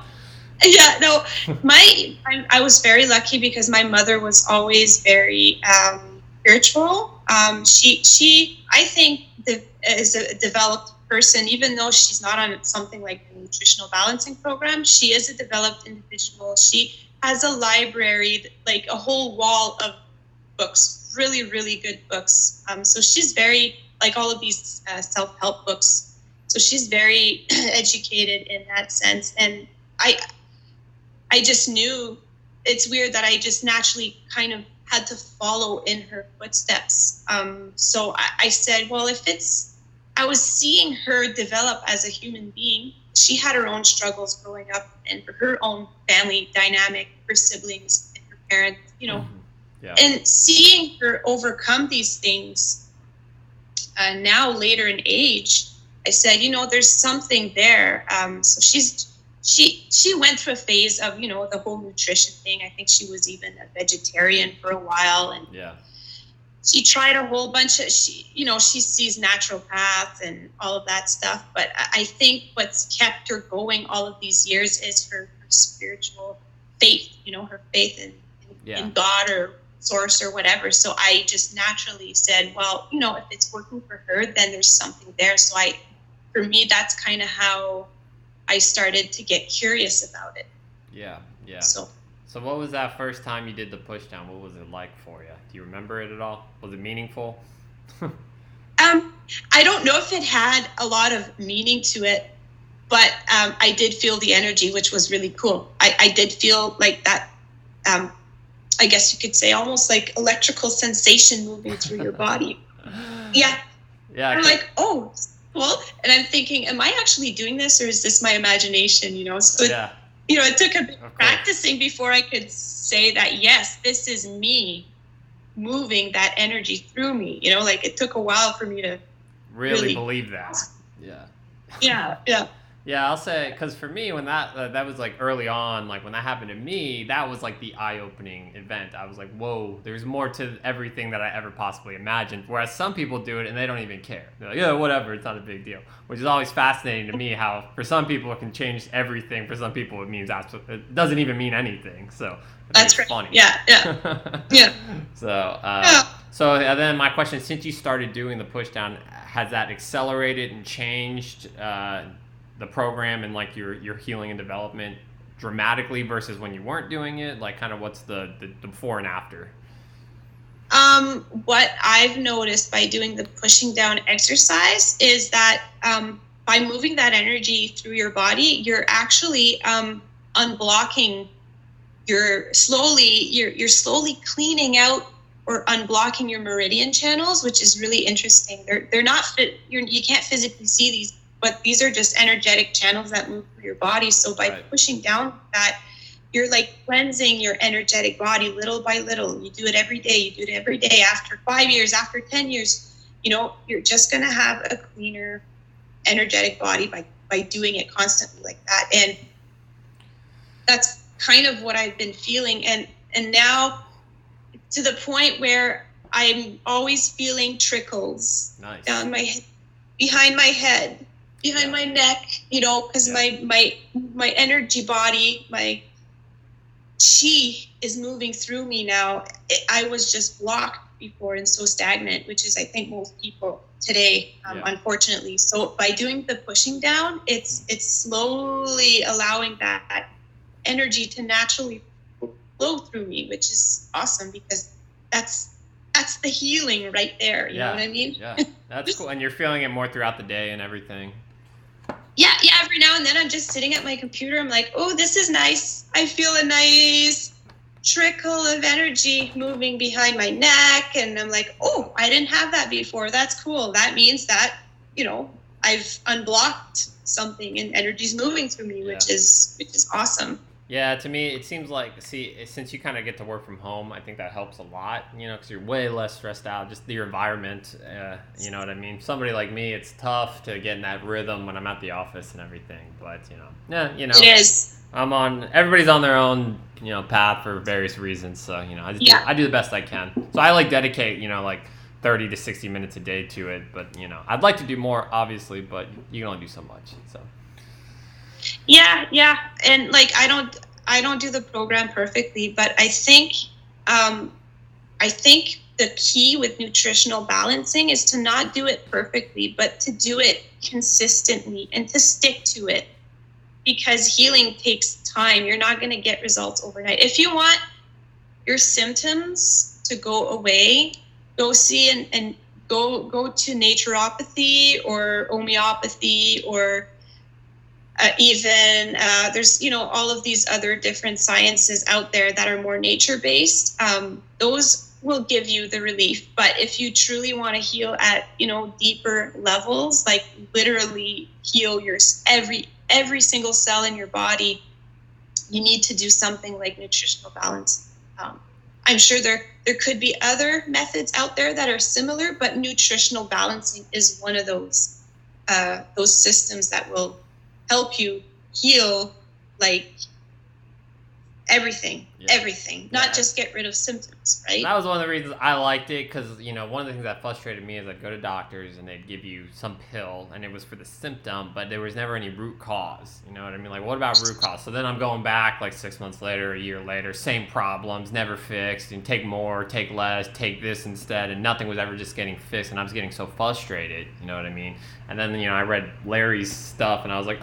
yeah, no. I was very lucky because my mother was always very spiritual. She, I think, is a developed person, even though she's not on something like the nutritional balancing program. She is a developed individual. She has a library, like a whole wall of books, really, really good books. So she's very, like all of these self-help books. So she's very educated in that sense. And I just knew, it's weird that I just naturally kind of had to follow in her footsteps. So I said, well, I was seeing her develop as a human being. She had her own struggles growing up and her own family dynamic, her siblings and her parents, you know, Yeah. And seeing her overcome these things now later in age, I said, you know, there's something there. So she went through a phase of, you know, the whole nutrition thing. I think she was even a vegetarian for a while, and she tried a whole bunch of, she sees naturopaths and all of that stuff. But I think what's kept her going all of these years is her spiritual faith, you know, her faith in God or source or whatever. So I just naturally said, well, you know, if it's working for her, then there's something there. So for me, that's kind of how I started to get curious about it. Yeah. So what was that first time you did the push down? What was it like for you? Do you remember it at all? Was it meaningful? I don't know if it had a lot of meaning to it, but I did feel the energy, which was really cool. I did feel like that, I guess you could say almost like electrical sensation moving through your body. Yeah. I'm like, oh, cool. And I'm thinking, am I actually doing this or is this my imagination? You know, so you know, it took a bit of practicing before I could say that, yes, this is me moving that energy through me. You know, like it took a while for me to really believe that. Yeah, I'll say, because for me, when that was like early on, like when that happened to me, that was like the eye-opening event. I was like, whoa, there's more to everything that I ever possibly imagined. Whereas some people do it and they don't even care. They're like, yeah, whatever, it's not a big deal. Which is always fascinating to me how for some people it can change everything. For some people it doesn't even mean anything. So that's funny. Yeah. So then my question, since you started doing the push down, has that accelerated and changed the program and like your healing and development dramatically versus when you weren't doing it? Like kind of what's the before and after? What I've noticed by doing the pushing down exercise is that by moving that energy through your body, you're actually unblocking, you're slowly cleaning out or unblocking your meridian channels, which is really interesting. They're not you can't physically see these, but these are just energetic channels that move through your body. So by pushing down that, you're like cleansing your energetic body little by little. You do it every day. You do it every day. After 5 years, after 10 years, you know, you're just going to have a cleaner energetic body by doing it constantly like that. And that's kind of what I've been feeling. And now to the point where I'm always feeling trickles down my head, behind my head, behind my neck, you know, because my energy body, my chi is moving through me now. I was just blocked before and so stagnant, which is, I think, most people today, unfortunately. So by doing the pushing down, it's slowly allowing that energy to naturally flow through me, which is awesome because that's the healing right there. You know what I mean? Yeah, that's cool. And you're feeling it more throughout the day and everything. Yeah. Every now and then I'm just sitting at my computer. I'm like, oh, this is nice. I feel a nice trickle of energy moving behind my neck. And I'm like, oh, I didn't have that before. That's cool. That means that, you know, I've unblocked something and energy's moving through me, which is awesome. Yeah, to me, it seems like, since you kind of get to work from home, I think that helps a lot, because you're way less stressed out, just your environment, you know what I mean? Somebody like me, it's tough to get in that rhythm when I'm at the office and everything, but, It is. everybody's on their own, path for various reasons, so, I do the best I can. So I, dedicate, like 30 to 60 minutes a day to it, but, I'd like to do more, obviously, but you can only do so much, so. Yeah, and I don't do the program perfectly, but I think the key with nutritional balancing is to not do it perfectly, but to do it consistently and to stick to it, because healing takes time. You're not going to get results overnight. If you want your symptoms to go away, go see and go to naturopathy or homeopathy, or even there's all of these other different sciences out there that are more nature based. Those will give you the relief, but if you truly want to heal at deeper levels, like literally heal your every single cell in your body, you need to do something like nutritional balance. I'm sure there could be other methods out there that are similar, but nutritional balancing is one of those systems that will help you heal everything, not just get rid of symptoms, right? That was one of the reasons I liked it, because, one of the things that frustrated me is I'd go to doctors and they'd give you some pill and it was for the symptom, but there was never any root cause. You know what I mean? Like, what about root cause? So then I'm going back 6 months later, a year later, same problems, never fixed, and take more, take less, take this instead, and nothing was ever just getting fixed, and I was getting so frustrated, you know what I mean? And then, I read Larry's stuff and I was like,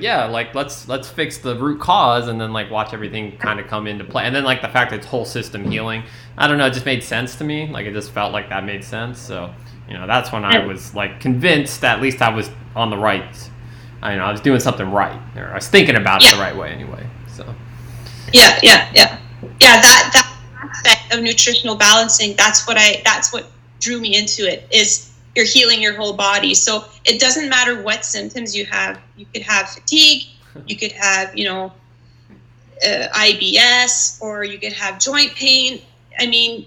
yeah, let's fix the root cause, and then watch everything kind of come into play. And then the fact that it's whole system healing, I don't know, it just made sense to me. It just felt like that made sense. So, that's when I was convinced that at least I was on the right. I was doing something right, or I was thinking about it the right way anyway. So. Yeah. That aspect of nutritional balancing, that's what drew me into it, is you're healing your whole body. So it doesn't matter what symptoms you have. You could have fatigue, you could have, IBS, or you could have joint pain. I mean,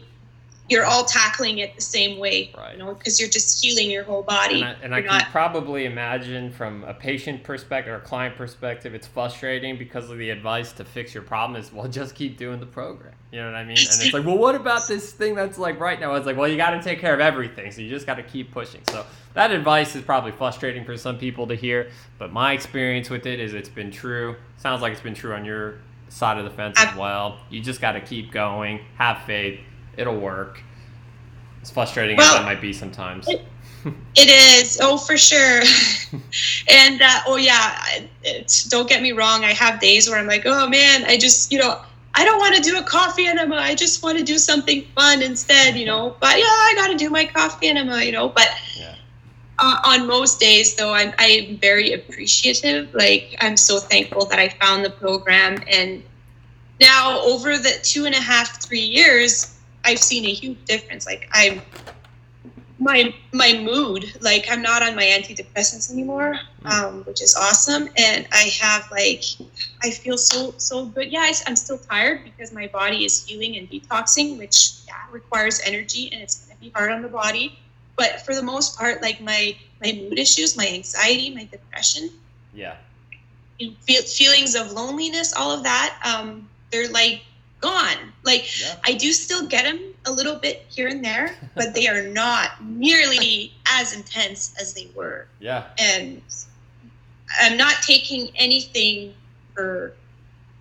you're all tackling it the same way, right? Because you're just healing your whole body. And I can probably imagine from a patient perspective or a client perspective, it's frustrating because of the advice to fix your problem is, well, just keep doing the program. You know what I mean? And it's well, what about this thing that's right now? It's well, you got to take care of everything, so you just got to keep pushing. So that advice is probably frustrating for some people to hear, but my experience with it is it's been true. Sounds like it's been true on your side of the fence as well. You just got to keep going, have faith. It'll work. As frustrating as that might be sometimes. It is. Oh, for sure. And don't get me wrong. I have days where I'm like, oh man, I just, I don't want to do a coffee enema. I just want to do something fun instead, But I got to do my coffee enema, But on most days, though, I'm very appreciative. I'm so thankful that I found the program, and now over the 2.5, 3 years, I've seen a huge difference. My mood, I'm not on my antidepressants anymore, which is awesome. And I have I feel so good. Yeah, I'm still tired because my body is healing and detoxing, which requires energy, and it's going to be hard on the body. But for the most part, my mood issues, my anxiety, my depression, feelings of loneliness, all of that, they're gone. I do still get them a little bit here and there, but they are not nearly as intense as they were. Yeah. And I'm not taking anything for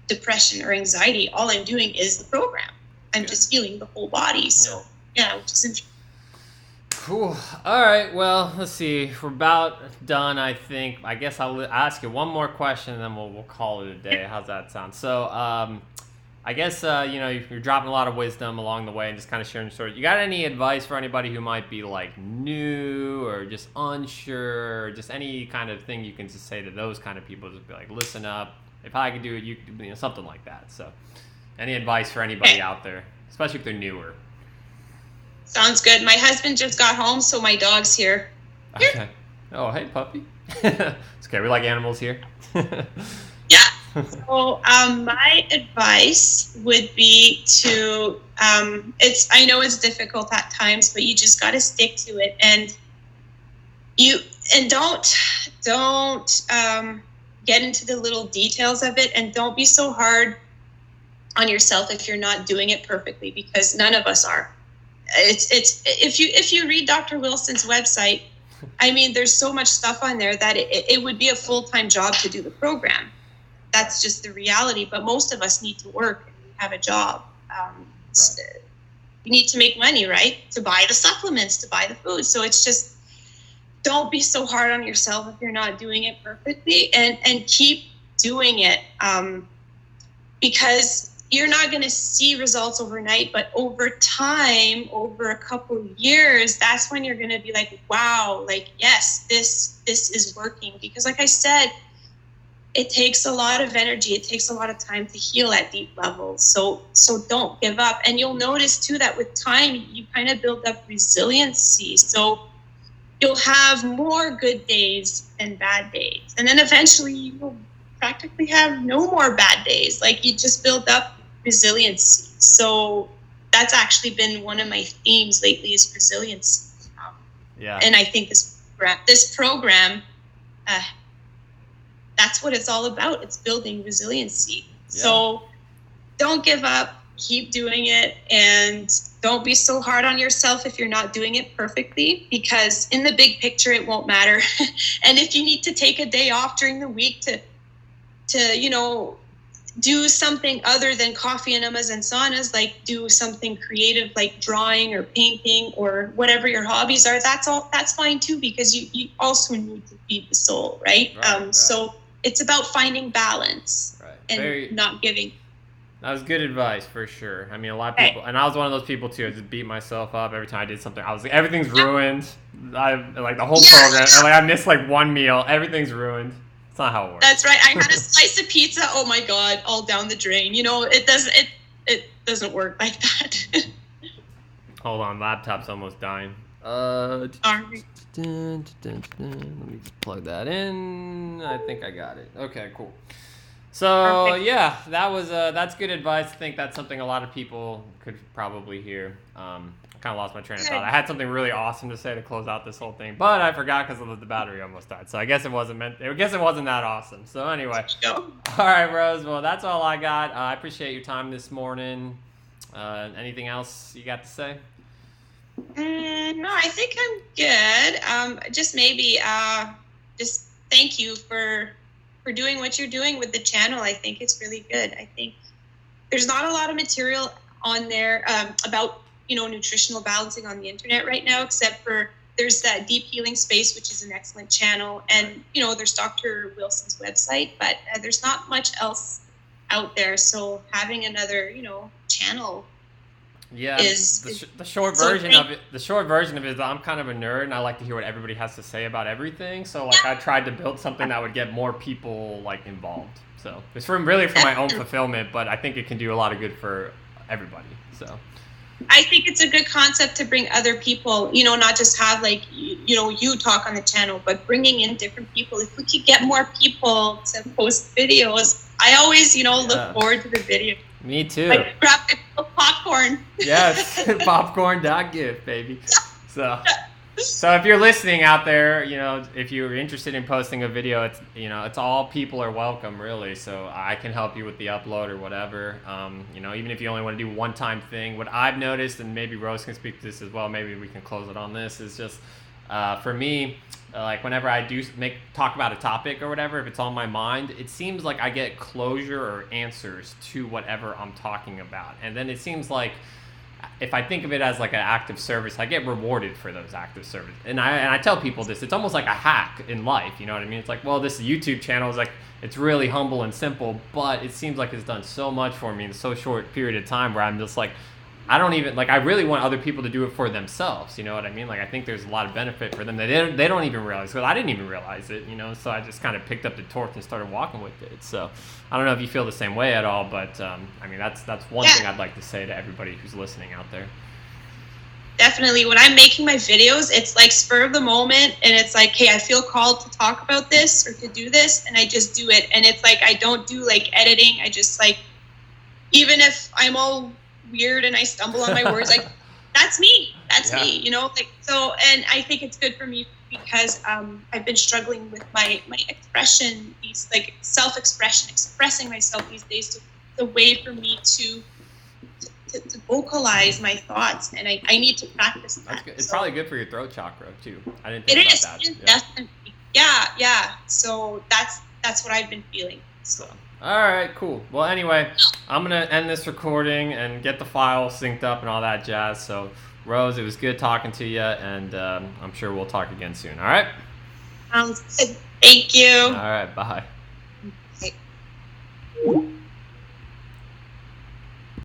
depression or anxiety. All I'm doing is the program. I'm just healing the whole body. So which is interesting. Cool. All right. Well, let's see. We're about done, I think. I guess I'll ask you one more question, and then we'll call it a day. How's that sound? So, I guess, you're dropping a lot of wisdom along the way and just kind of sharing your story. You got any advice for anybody who might be new or just unsure, or just any kind of thing you can just say to those kind of people? Just be listen up. If I can do it, you can do something like that. So any advice for anybody out there, especially if they're newer? Sounds good. My husband just got home, so my dog's here. Okay. Oh, hey, puppy. It's okay. We like animals here. Yeah. So my advice would be to I know it's difficult at times, but you just got to stick to it, and you and don't get into the little details of it, and don't be so hard on yourself if you're not doing it perfectly, because none of us are. It's if you read Dr. Wilson's website, I mean, there's so much stuff on there that it would be a full-time job to do the program. That's just the reality. But most of us need to work and have a job. So you need to make money, right? To buy the supplements, to buy the food. So it's just, don't be so hard on yourself if you're not doing it perfectly, and keep doing it, because you're not going to see results overnight, but over time, over a couple of years, that's when you're going to be like, wow, like, yes, this is working. Because like I said, it takes a lot of energy. It takes a lot of time to heal at deep levels. So don't give up. And you'll notice too that with time, you kind of build up resiliency. So you'll have more good days than bad days. And then eventually you will practically have no more bad days. Like, you just build up resiliency. So that's actually been one of my themes lately, is resiliency. Yeah. And I think this program, that's what it's all about. It's building resiliency. Yeah. So don't give up. Keep doing it, and don't be so hard on yourself if you're not doing it perfectly, because in the big picture it won't matter. And if you need to take a day off during the week to do something other than coffee enemas and saunas, like do something creative like drawing or painting or whatever your hobbies are, that's fine too, because you also need to feed the soul, right? Right. So it's about finding balance, right, and not giving. That was good advice for sure. I mean, a lot of people, and I was one of those people too. I just beat myself up every time I did something. I was like, everything's ruined. I like the whole program. Like, I missed like one meal. Everything's ruined. It's not how it works. That's right. I had a slice of pizza. Oh my god, all down the drain. It doesn't work like that. Hold on, laptop's almost dying. Let me just plug that in. I think I got it. Okay, cool. So perfect. Yeah, that's good advice. I think that's something a lot of people could probably hear. I kind of lost my train of thought. I had something really awesome to say to close out this whole thing, but I forgot because the battery almost died. So I guess it wasn't that awesome. So anyway, all right, Rose. Well, that's all I got. I appreciate your time this morning. Anything else you got to say? No, I think I'm good. Just maybe just thank you for doing what you're doing with the channel. I think it's really good. I think there's not a lot of material on there about nutritional balancing on the internet right now, except for there's that Deep Healing Space, which is an excellent channel, and there's Dr. Wilson's website, but there's not much else out there. So having another channel. Yeah, the short version of it. The short version of it is I'm kind of a nerd, and I like to hear what everybody has to say about everything. So like, I tried to build something that would get more people like involved. So it's for my own fulfillment, but I think it can do a lot of good for everybody. So I think it's a good concept to bring other people. Not just have like you talk on the channel, but bringing in different people. If we could get more people to post videos, I always look forward to the video. Me too. Like, grab a popcorn. Yes, popcorn.gift, baby. So if you're listening out there, if you're interested in posting a video, it's all people are welcome, really. So I can help you with the upload or whatever. Even if you only want to do one-time thing. What I've noticed, and maybe Rose can speak to this as well, maybe we can close it on this, is just for me, like whenever I do talk about a topic or whatever, if it's on my mind, it seems like I get closure or answers to whatever I'm talking about. And then it seems like if I think of it as like an act of service, I get rewarded for those acts of service. And I tell people this, it's almost like a hack in life, you know what I mean? It's like, well, this YouTube channel is like, it's really humble and simple, but it seems like it's done so much for me in so short period of time where I'm just like, I don't even, like, I really want other people to do it for themselves, you know what I mean? Like, I think there's a lot of benefit for them that they don't even realize, because I didn't even realize it, so I just kind of picked up the torch and started walking with it. So I don't know if you feel the same way at all, but I mean, that's one thing I'd like to say to everybody who's listening out there. definitely. When I'm making my videos, it's like spur of the moment, and it's like, hey, I feel called to talk about this or to do this, and I just do it. And it's like I don't do like editing. I just like, even if I'm all weird and I stumble on my words, like that's me. That's me, you know, like, so, and I think it's good for me because I've been struggling with my expression, these like self-expression, expressing myself these days. So it's a way for me to vocalize my thoughts, and I need to practice that. That's good. It's probably good for your throat chakra too. I didn't think about that. It is definitely. Yeah. So that's what I've been feeling. So. All right, cool. Well, anyway, I'm gonna end this recording and get the file synced up and all that jazz. So, Rose, it was good talking to you, and I'm sure we'll talk again soon. All right. Sounds good. Thank you. All right. Bye.